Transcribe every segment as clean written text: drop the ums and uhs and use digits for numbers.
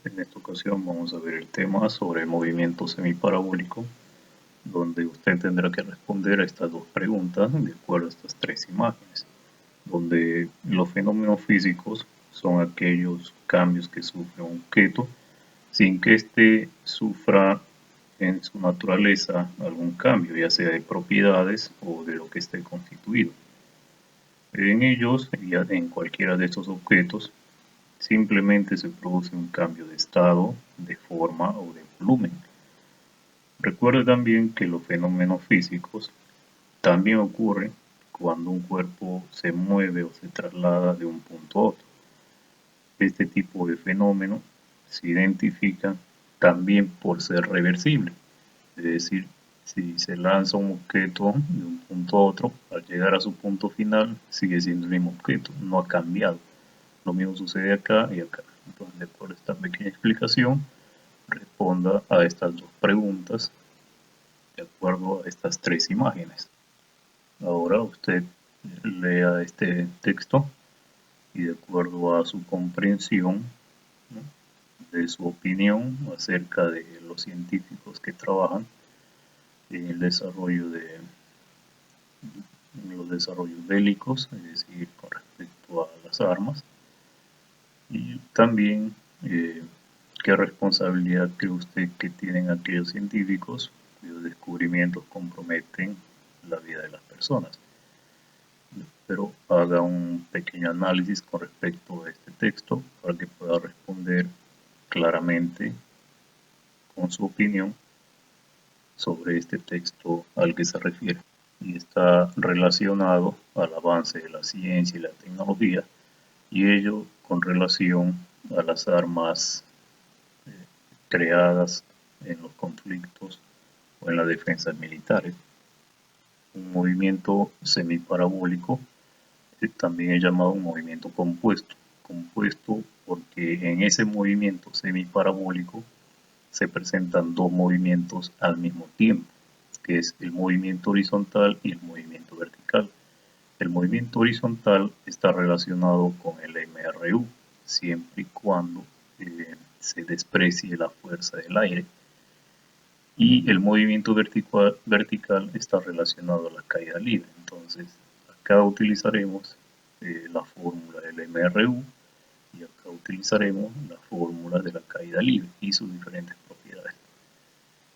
En esta ocasión vamos a ver el tema sobre el movimiento semiparabólico, donde usted tendrá que responder a estas dos preguntas de acuerdo a estas tres imágenes, donde los fenómenos físicos son aquellos cambios que sufre un objeto sin que éste sufra en su naturaleza algún cambio, ya sea de propiedades o de lo que esté constituido. En ellos, ya en cualquiera de estos objetos, simplemente se produce un cambio de estado, de forma o de volumen. Recuerde también que los fenómenos físicos también ocurren cuando un cuerpo se mueve o se traslada de un punto a otro. Este tipo de fenómeno se identifica también por ser reversible, es decir, si se lanza un objeto de un punto a otro, al llegar a su punto final sigue siendo el mismo objeto, no ha cambiado. Lo mismo sucede acá y acá. Entonces, de acuerdo a esta pequeña explicación, responda a estas dos preguntas de acuerdo a estas tres imágenes. Ahora usted lea este texto y de acuerdo a su comprensión, ¿no?, de su opinión acerca de los científicos que trabajan en el desarrollo de los desarrollos bélicos, es decir, con respecto a las armas, y también qué responsabilidad cree usted que tienen aquellos científicos cuyos descubrimientos comprometen la vida de las personas. Pero haga un pequeño análisis con respecto a este texto para que pueda responder claramente con su opinión sobre este texto al que se refiere. Y está relacionado al avance de la ciencia y la tecnología, y ello con relación a las armas creadas en los conflictos o en las defensas militares. Un movimiento semiparabólico también es llamado un movimiento compuesto. Compuesto porque en ese movimiento semiparabólico se presentan dos movimientos al mismo tiempo, que es el movimiento horizontal y el movimiento vertical. El movimiento horizontal está relacionado con el MRU, siempre y cuando se desprecie la fuerza del aire. Y el movimiento vertical está relacionado a la caída libre. Entonces, acá utilizaremos la fórmula del MRU y acá utilizaremos la fórmula de la caída libre y sus diferentes propiedades.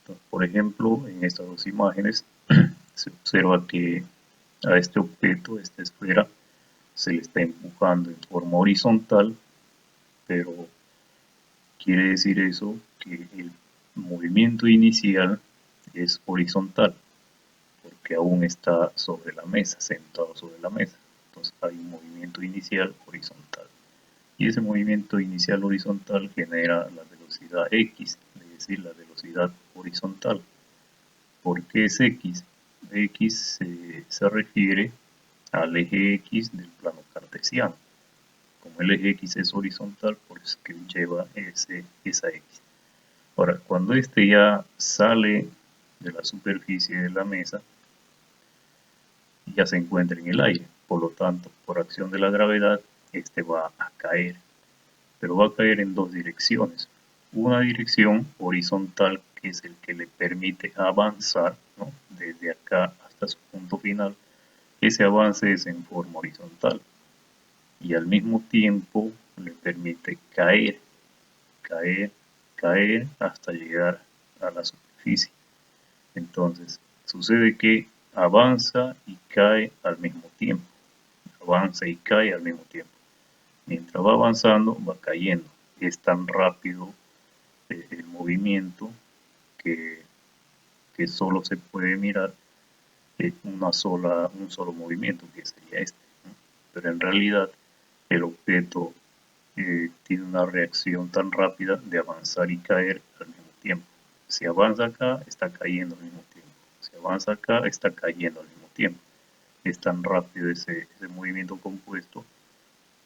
Entonces, por ejemplo, en estas dos imágenes se observa que a este objeto, esta esfera, se le está empujando en forma horizontal, pero quiere decir eso que el movimiento inicial es horizontal, porque aún está sobre la mesa, sentado sobre la mesa. Entonces hay un movimiento inicial horizontal. Y ese movimiento inicial horizontal genera la velocidad x, es decir, la velocidad horizontal. ¿Por qué es x? X se refiere al eje x del plano cartesiano. Como el eje x es horizontal, por eso que lleva esa x. Ahora, cuando este ya sale de la superficie de la mesa, ya se encuentra en el aire. Por lo tanto, por acción de la gravedad, este va a caer. Pero va a caer en dos direcciones. Una dirección horizontal, que es el que le permite avanzar, ¿no?, desde acá hasta su punto final. Ese avance es en forma horizontal. Y al mismo tiempo le permite caer, caer, caer hasta llegar a la superficie. Entonces, sucede que avanza y cae al mismo tiempo. Avanza y cae al mismo tiempo. Mientras va avanzando, va cayendo. Es tan rápido el movimiento que solo se puede mirar un solo movimiento, que sería este, ¿no? Pero en realidad el objeto tiene una reacción tan rápida de avanzar y caer al mismo tiempo. Si avanza acá, está cayendo al mismo tiempo. Si avanza acá, está cayendo al mismo tiempo. Es tan rápido ese movimiento compuesto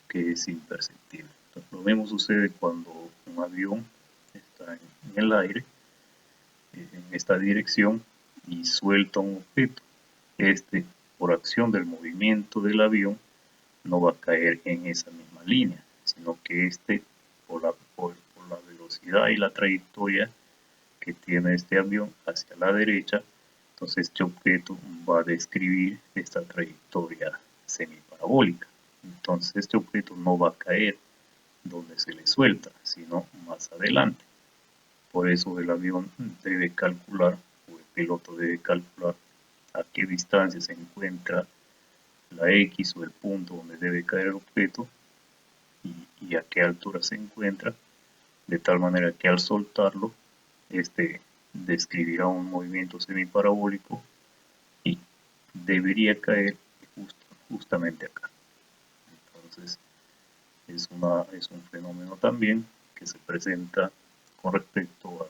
que es imperceptible. Entonces, lo mismo sucede cuando un avión está en el aire, en esta dirección, y suelta un objeto. Este, por acción del movimiento del avión, no va a caer en esa misma línea, sino que este, por la velocidad y la trayectoria que tiene este avión hacia la derecha, entonces este objeto va a describir esta trayectoria semiparabólica. Entonces este objeto no va a caer donde se le suelta, sino más adelante. Por eso el avión debe calcular, o el piloto debe calcular a qué distancia se encuentra la X o el punto donde debe caer el objeto y a qué altura se encuentra, de tal manera que al soltarlo, este describirá un movimiento semiparabólico y debería caer justamente acá. Entonces es un fenómeno también que se presenta con respecto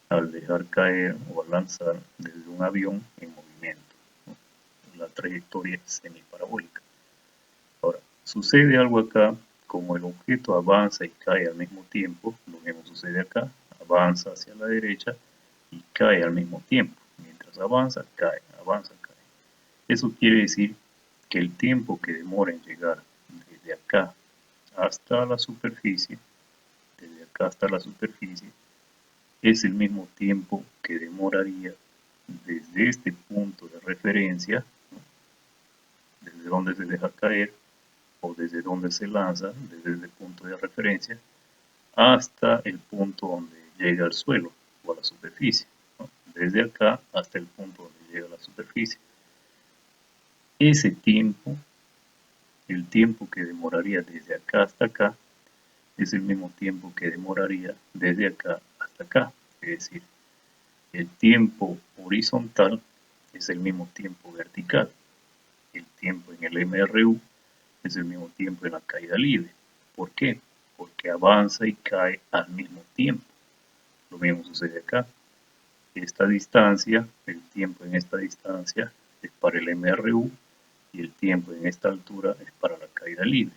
al dejar caer o al lanzar desde un avión en movimiento, ¿no? La trayectoria semiparabólica. Ahora, sucede algo acá, como el objeto avanza y cae al mismo tiempo, lo mismo sucede acá, avanza hacia la derecha y cae al mismo tiempo. Mientras avanza, cae, avanza, cae. Eso quiere decir que el tiempo que demora en llegar desde acá hasta la superficie, desde acá hasta la superficie, es el mismo tiempo que demoraría desde este punto de referencia, ¿no? Desde donde se deja caer o desde donde se lanza, desde el punto de referencia, hasta el punto donde llega al suelo o a la superficie, ¿no? Desde acá hasta el punto donde llega a la superficie. Ese tiempo, el tiempo que demoraría desde acá hasta acá, es el mismo tiempo que demoraría desde acá hasta acá. Es decir, el tiempo horizontal es el mismo tiempo vertical. El tiempo en el MRU es el mismo tiempo en la caída libre. ¿Por qué? Porque avanza y cae al mismo tiempo. Lo mismo sucede acá. Esta distancia, el tiempo en esta distancia es para el MRU y el tiempo en esta altura es para la caída libre.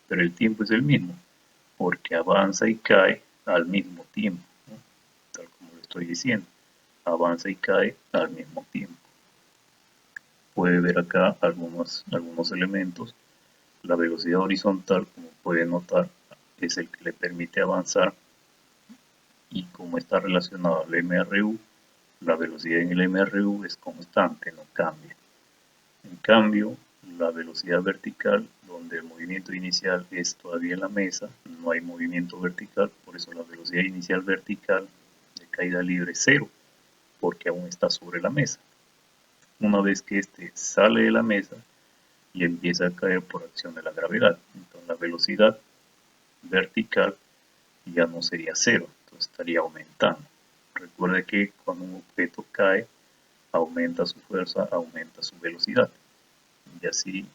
Pero el tiempo es el mismo porque avanza y cae al mismo tiempo, ¿no? Tal como lo estoy diciendo. Avanza y cae al mismo tiempo. Puede ver acá algunos elementos. La velocidad horizontal, como puede notar, es el que le permite avanzar y como está relacionado al MRU, la velocidad en el MRU es constante, no cambia. En cambio, la velocidad vertical, donde el movimiento inicial es todavía en la mesa, no hay movimiento vertical, por eso la velocidad inicial vertical de caída libre es cero, porque aún está sobre la mesa. Una vez que este sale de la mesa y empieza a caer por acción de la gravedad, entonces la velocidad vertical ya no sería cero, entonces estaría aumentando. Recuerde que cuando un objeto cae, aumenta su fuerza, aumenta su velocidad, y así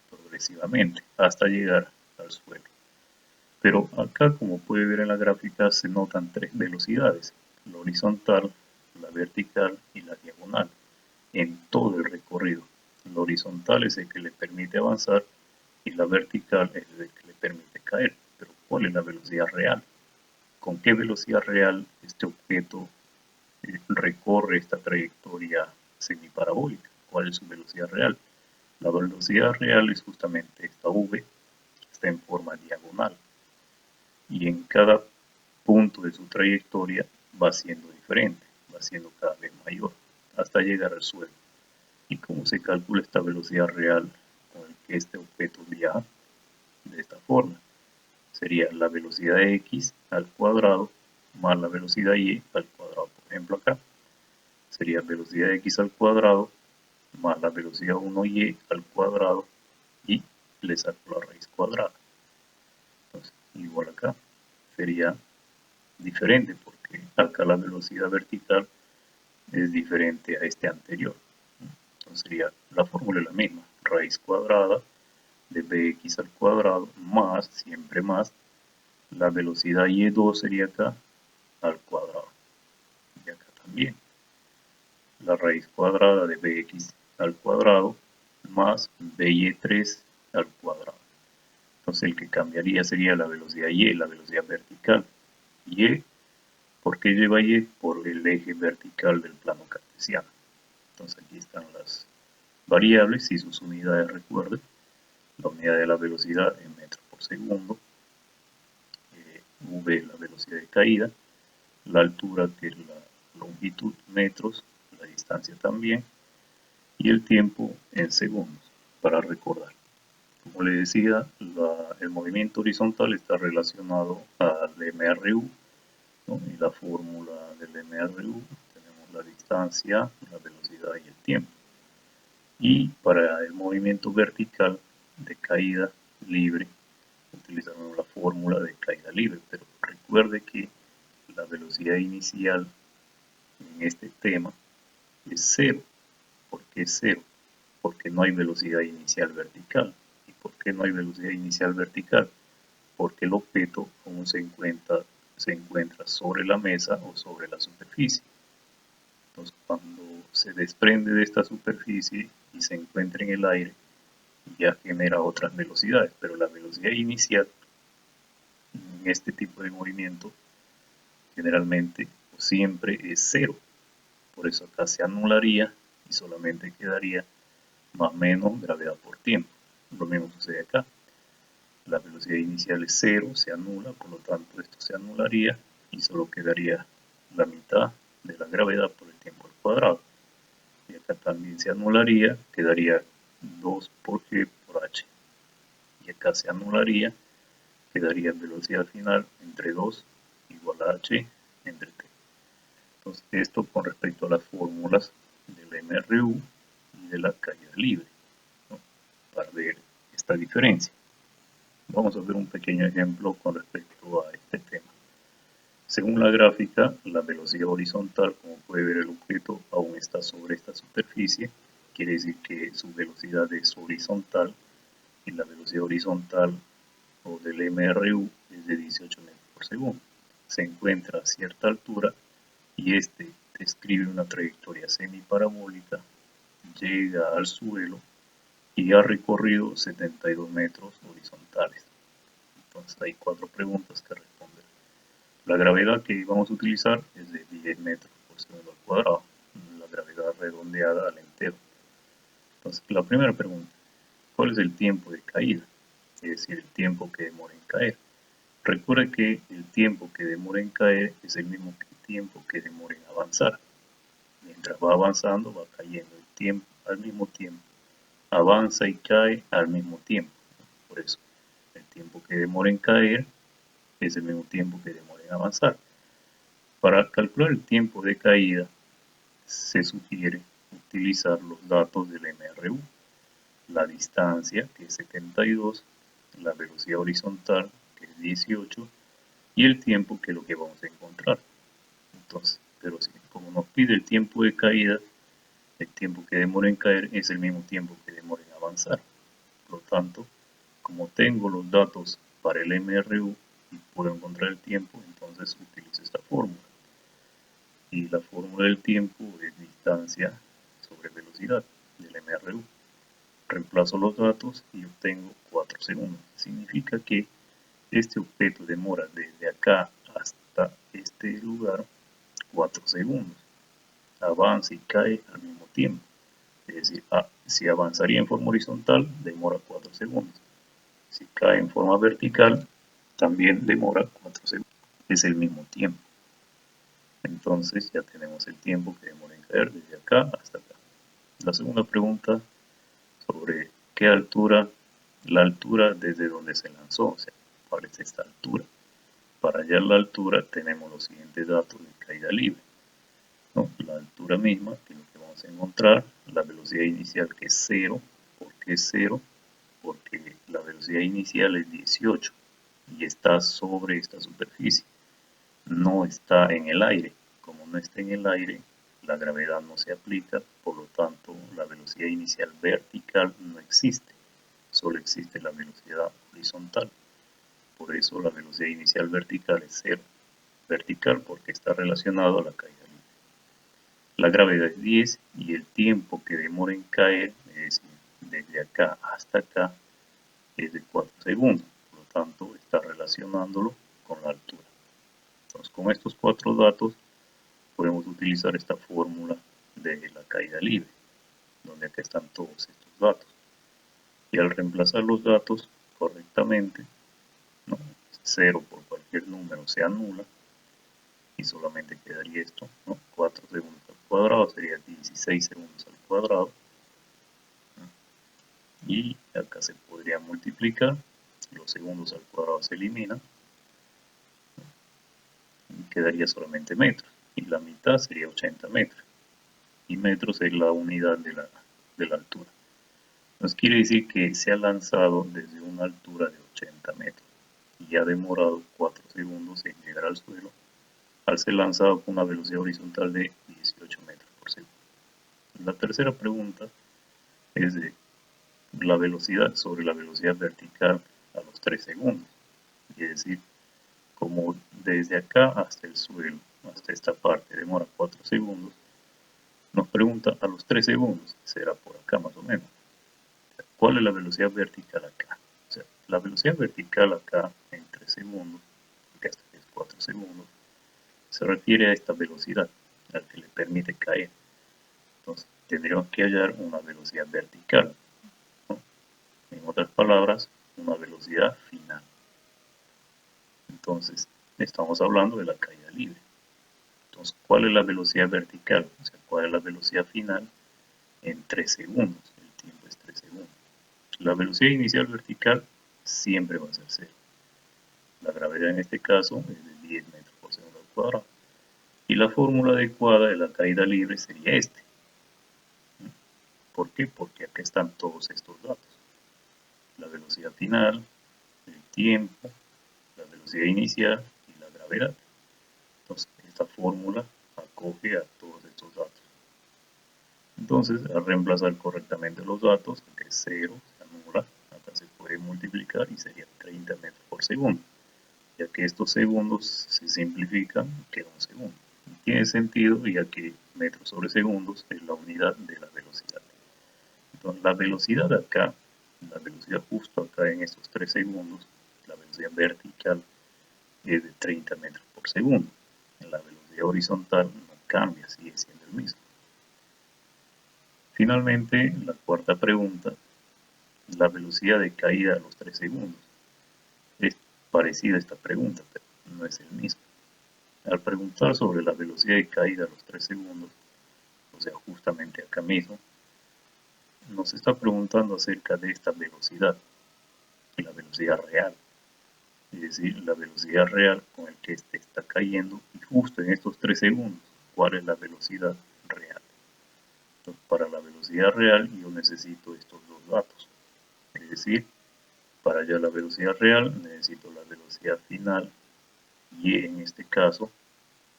progresivamente, hasta llegar al suelo. Pero acá, como puede ver en la gráfica, se notan tres velocidades, la horizontal, la vertical y la diagonal, en todo el recorrido. La horizontal es el que le permite avanzar y la vertical es el que le permite caer. Pero ¿cuál es la velocidad real? ¿Con qué velocidad real este objeto recorre esta trayectoria semiparabólica? ¿Cuál es su velocidad real? La velocidad real es justamente esta V, está en forma diagonal y en cada punto de su trayectoria va siendo diferente, va siendo cada vez mayor hasta llegar al suelo. ¿Y cómo se calcula esta velocidad real con el que este objeto viaja? De esta forma. Sería la velocidad x al cuadrado más la velocidad y al cuadrado. Por ejemplo acá sería velocidad x al cuadrado más la velocidad 1y al cuadrado y le saco la raíz cuadrada. Entonces, igual acá sería diferente porque acá la velocidad vertical es diferente a este anterior. Entonces sería la fórmula es la misma, raíz cuadrada de bx al cuadrado más, siempre más, la velocidad y2 sería acá al cuadrado. Y acá también. La raíz cuadrada de bx al cuadrado más by3 al cuadrado. Entonces el que cambiaría sería la velocidad y, la velocidad vertical. Y, ¿por qué lleva y? Por el eje vertical del plano cartesiano. Entonces aquí están las variables y sus unidades, recuerden. La unidad de la velocidad en metros por segundo, V V es la velocidad de caída, la altura que es la longitud metros, la distancia también, y el tiempo en segundos, para recordar. Como les decía, el movimiento horizontal está relacionado al MRU, ¿no? Y la fórmula del MRU, tenemos la distancia, la velocidad y el tiempo. Y para el movimiento vertical de caída libre, utilizamos la fórmula de caída libre, pero recuerde que la velocidad inicial en este tema es cero. ¿Por qué cero? Porque no hay velocidad inicial vertical. ¿Y por qué no hay velocidad inicial vertical? Porque el objeto aún se encuentra sobre la mesa o sobre la superficie. Entonces, cuando se desprende de esta superficie y se encuentra en el aire, ya genera otras velocidades, pero la velocidad inicial en este tipo de movimiento generalmente o siempre es cero. Por eso acá se anularía y solamente quedaría más o menos gravedad por tiempo. Lo mismo sucede acá. La velocidad inicial es cero, se anula, por lo tanto esto se anularía y solo quedaría la mitad de la gravedad por el tiempo al cuadrado. Y acá también se anularía, quedaría 2 por g por h. Y acá se anularía, quedaría velocidad final entre 2 igual a h entre t. Entonces esto con respecto a las fórmulas del MRU y de la caída libre, ¿no? Para ver esta diferencia. Vamos a ver un pequeño ejemplo con respecto a este tema. Según la gráfica, la velocidad horizontal, como puede ver el objeto, aún está sobre esta superficie, quiere decir que su velocidad es horizontal y la velocidad horizontal o del MRU es de 18 metros por segundo. Se encuentra a cierta altura y este describe una trayectoria semiparabólica, llega al suelo y ha recorrido 72 metros horizontales. Entonces hay 4 preguntas que responder. La gravedad que vamos a utilizar es de 10 metros por segundo al cuadrado, la gravedad redondeada al entero. Entonces la primera pregunta, ¿cuál es el tiempo de caída? Es decir, el tiempo que demora en caer. Recuerda que el tiempo que demora en caer es el mismo tiempo que demora en avanzar. Mientras va avanzando, va cayendo el tiempo al mismo tiempo. Avanza y cae al mismo tiempo. Por eso, el tiempo que demora en caer es el mismo tiempo que demora en avanzar. Para calcular el tiempo de caída, se sugiere utilizar los datos del MRU, la distancia, que es 72, la velocidad horizontal, que es 18, y el tiempo, que es lo que vamos a encontrar. Entonces, pero si, como nos pide el tiempo de caída, el tiempo que demora en caer es el mismo tiempo que demora en avanzar. Por lo tanto, como tengo los datos para el MRU y puedo encontrar el tiempo, entonces utilizo esta fórmula. Y la fórmula del tiempo es distancia sobre velocidad del MRU. Reemplazo los datos y obtengo 4 segundos. Significa que este objeto demora desde acá hasta este lugar 4 segundos. Avanza y cae al mismo tiempo. Es decir, si avanzaría en forma horizontal, demora 4 segundos. Si cae en forma vertical, también demora 4 segundos. Es el mismo tiempo. Entonces ya tenemos el tiempo que demora en caer desde acá hasta acá. La segunda pregunta sobre qué altura, la altura desde donde se lanzó, o sea, cuál es esta altura. Para hallar la altura tenemos los siguientes datos de caída libre, ¿no? La altura misma, que es lo que vamos a encontrar, la velocidad inicial que es 0. ¿Por qué 0? Porque la velocidad inicial es 18 y está sobre esta superficie, no está en el aire. Como no está en el aire, la gravedad no se aplica, por lo tanto la velocidad inicial vertical no existe, solo existe la velocidad horizontal. Por eso la velocidad inicial vertical es 0. Vertical porque está relacionado a la caída libre. La gravedad es 10 y el tiempo que demora en caer, es decir, desde acá hasta acá, es de 4 segundos. Por lo tanto, está relacionándolo con la altura. Entonces, con estos 4 datos, podemos utilizar esta fórmula de la caída libre, donde acá están todos estos datos. Y al reemplazar los datos correctamente, ¿no? 0 por cualquier cualquier número se anula y solamente quedaría esto, ¿no? 4 segundos al cuadrado sería 16 segundos al cuadrado, ¿no? Y acá se podría multiplicar, los segundos al cuadrado se eliminan, ¿no? Y quedaría solamente metros, y la mitad sería 80 metros, y metros es la unidad de la altura. Nos quiere decir que se ha lanzado desde una altura de 80 metros y ha demorado 4 segundos en llegar al suelo al ser lanzado con una velocidad horizontal de 18 metros por segundo. La tercera pregunta es de la velocidad sobre la velocidad vertical a los 3 segundos. Es decir, como desde acá hasta el suelo, hasta esta parte, demora 4 segundos, nos pregunta a los 3 segundos, será por acá más o menos. ¿Cuál es la velocidad vertical acá? O sea, la velocidad vertical acá en 3 segundos, que hasta que es 4 segundos, se refiere a esta velocidad, al que le permite caer. Entonces, tendríamos que hallar una velocidad vertical, ¿no? En otras palabras, una velocidad final. Entonces, estamos hablando de la caída libre. Entonces, ¿cuál es la velocidad vertical? O sea, ¿cuál es la velocidad final en 3 segundos? El tiempo es 3 segundos. La velocidad inicial vertical siempre va a ser 0. La gravedad en este caso es de 10 metros por segundo al cuadrado. Y la fórmula adecuada de la caída libre sería este. ¿Por qué? Porque acá están todos estos datos. La velocidad final, el tiempo, la velocidad inicial y la gravedad. Entonces, esta fórmula acoge a todos estos datos. Entonces, al reemplazar correctamente los datos, que es 0, se anula, acá se puede multiplicar y sería 30 metros por segundo. Ya que estos segundos se simplifican, queda un segundo. Y tiene sentido ya que metros sobre segundos es la unidad de la velocidad. Entonces, la velocidad acá, la velocidad justo acá en estos 3 segundos, la velocidad vertical es de 30 metros por segundo. La velocidad horizontal no cambia, sigue siendo el mismo. Finalmente, la cuarta pregunta, la velocidad de caída a los 3 segundos. Es parecida a esta pregunta, pero no es el mismo. Al preguntar sobre la velocidad de caída a los 3 segundos, o sea, justamente acá mismo, nos está preguntando acerca de esta velocidad, la velocidad real. Es decir, la velocidad real con el que este está cayendo y justo en estos 3 segundos, ¿cuál es la velocidad real? Entonces, para la velocidad real yo necesito estos dos datos. Es decir, para hallar la velocidad real necesito la velocidad final y en este caso,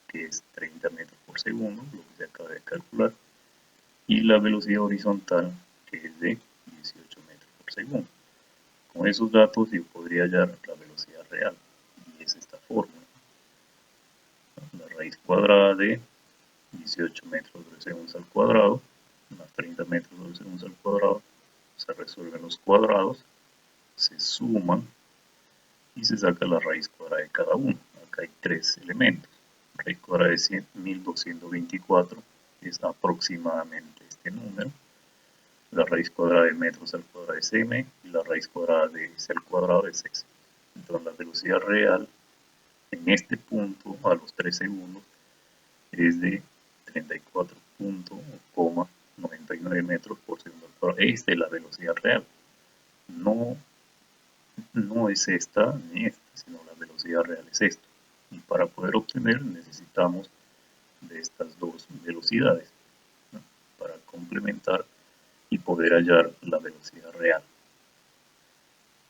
que es 30 metros por segundo, lo que se acaba de calcular, y la velocidad horizontal, que es de 18 metros por segundo. Con esos datos yo podría hallar la velocidad real, y es esta fórmula. La raíz cuadrada de 18 metros sobre segundos al cuadrado, más 30 metros sobre segundos al cuadrado, se resuelven los cuadrados, se suman y se saca la raíz cuadrada de cada uno. Acá hay 3 elementos. La raíz cuadrada de 1224 es aproximadamente este número. La raíz cuadrada de metros al cuadrado es m y la raíz cuadrada de s al cuadrado es x. Entonces la velocidad real en este punto a los 3 segundos es de 34,99 metros por segundo al cuadrado. Esta es la velocidad real. No es esta ni esta, sino la velocidad real es esto. Y para poder obtener necesitamos de estas dos velocidades, ¿no? Para complementar y poder hallar la velocidad real.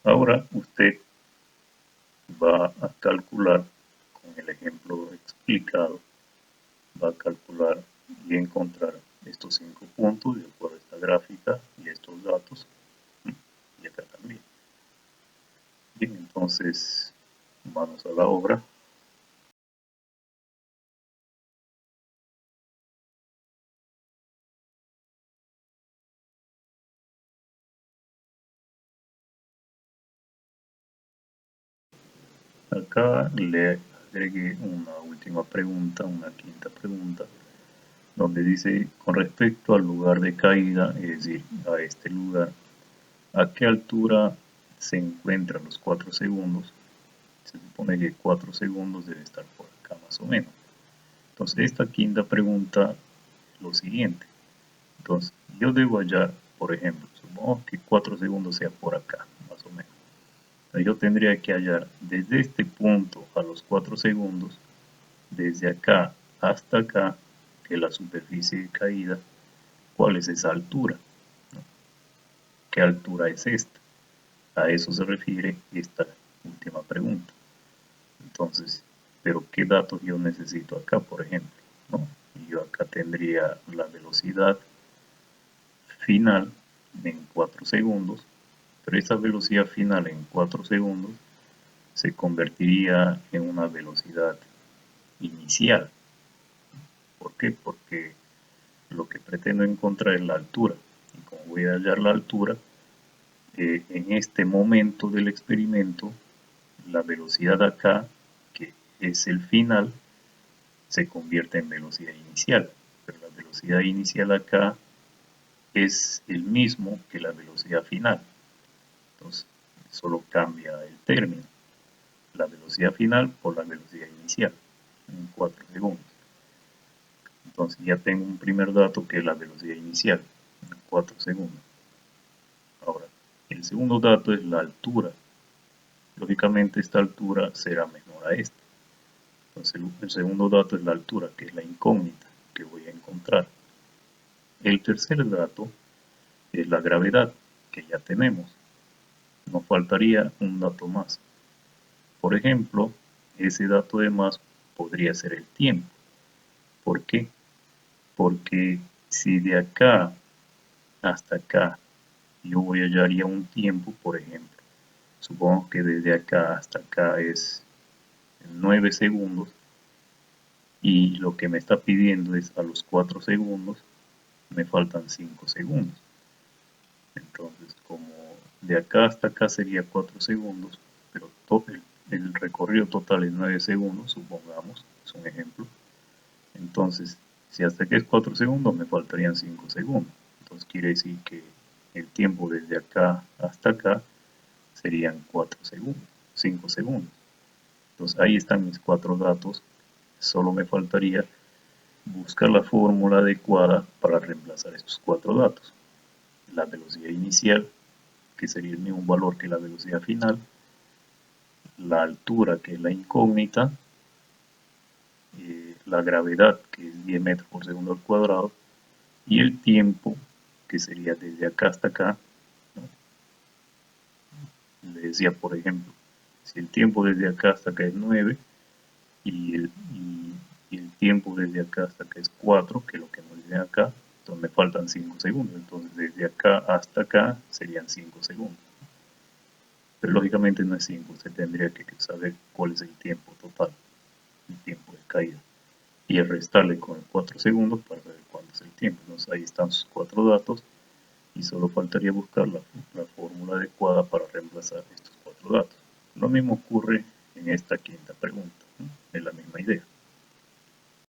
Ahora usted va a calcular, con el ejemplo explicado, va a calcular y encontrar estos 5 puntos de acuerdo a esta gráfica y estos datos, y acá también. Bien, entonces manos a la obra. Acá le agregué una última pregunta, una quinta pregunta, donde dice, con respecto al lugar de caída, es decir, a este lugar, ¿a qué altura se encuentran los 4 segundos? Se supone que 4 segundos debe estar por acá más o menos. Entonces esta quinta pregunta es lo siguiente. Entonces yo debo hallar, por ejemplo, supongamos que 4 segundos sea por acá, más o menos. Entonces yo tendría que hallar desde este punto a los 4 segundos, desde acá hasta acá, que es la superficie de caída, cuál es esa altura, ¿no? ¿Qué altura es esta? A eso se refiere esta última pregunta. Entonces, pero ¿qué datos yo necesito acá, por ejemplo? ¿No? Yo acá tendría la velocidad final en 4 segundos, pero esa velocidad final en 4 segundos se convertiría en una velocidad inicial. ¿Por qué? Porque lo que pretendo encontrar es la altura. Y como voy a hallar la altura, en este momento del experimento, la velocidad acá, que es el final, se convierte en velocidad inicial. Pero la velocidad inicial acá es el mismo que la velocidad final. Entonces, solo cambia el término. La velocidad final por la velocidad inicial, en 4 segundos. Entonces ya tengo un primer dato que es la velocidad inicial, en 4 segundos. Ahora, el segundo dato es la altura. Lógicamente esta altura será menor a esta. Entonces el segundo dato es la altura, que es la incógnita que voy a encontrar. El tercer dato es la gravedad, que ya tenemos. Nos faltaría un dato más. Por ejemplo, ese dato de más podría ser el tiempo. ¿Por qué? Porque si de acá hasta acá yo voy a hallar un tiempo, por ejemplo, supongo que desde acá hasta acá es 9 segundos y lo que me está pidiendo es a los 4 segundos, me faltan 5 segundos. Entonces, como de acá hasta acá sería 4 segundos, pero el recorrido total es 9 segundos, supongamos, es un ejemplo. Entonces, si hasta aquí es 4 segundos, me faltarían 5 segundos. Entonces quiere decir que el tiempo desde acá hasta acá serían 4 segundos, 5 segundos. Entonces ahí están mis 4 datos. Solo me faltaría buscar la fórmula adecuada para reemplazar estos 4 datos. La velocidad inicial, que sería el mismo valor que la velocidad final, la altura, que es la incógnita, la gravedad, que es 10 metros por segundo al cuadrado, y el tiempo, que sería desde acá hasta acá, ¿no? Le decía, por ejemplo, si el tiempo desde acá hasta acá es 9 y el tiempo desde acá hasta acá es 4, que es lo que nos dice acá, entonces me faltan 5 segundos, entonces desde acá hasta acá serían 5 segundos. Pero lógicamente no es 5, se tendría que saber cuál es el tiempo total, el tiempo de caída, y restarle con 4 segundos para saber cuánto es el tiempo. Entonces ahí están sus 4 datos y solo faltaría buscar la fórmula adecuada para reemplazar estos 4 datos. Lo mismo ocurre en esta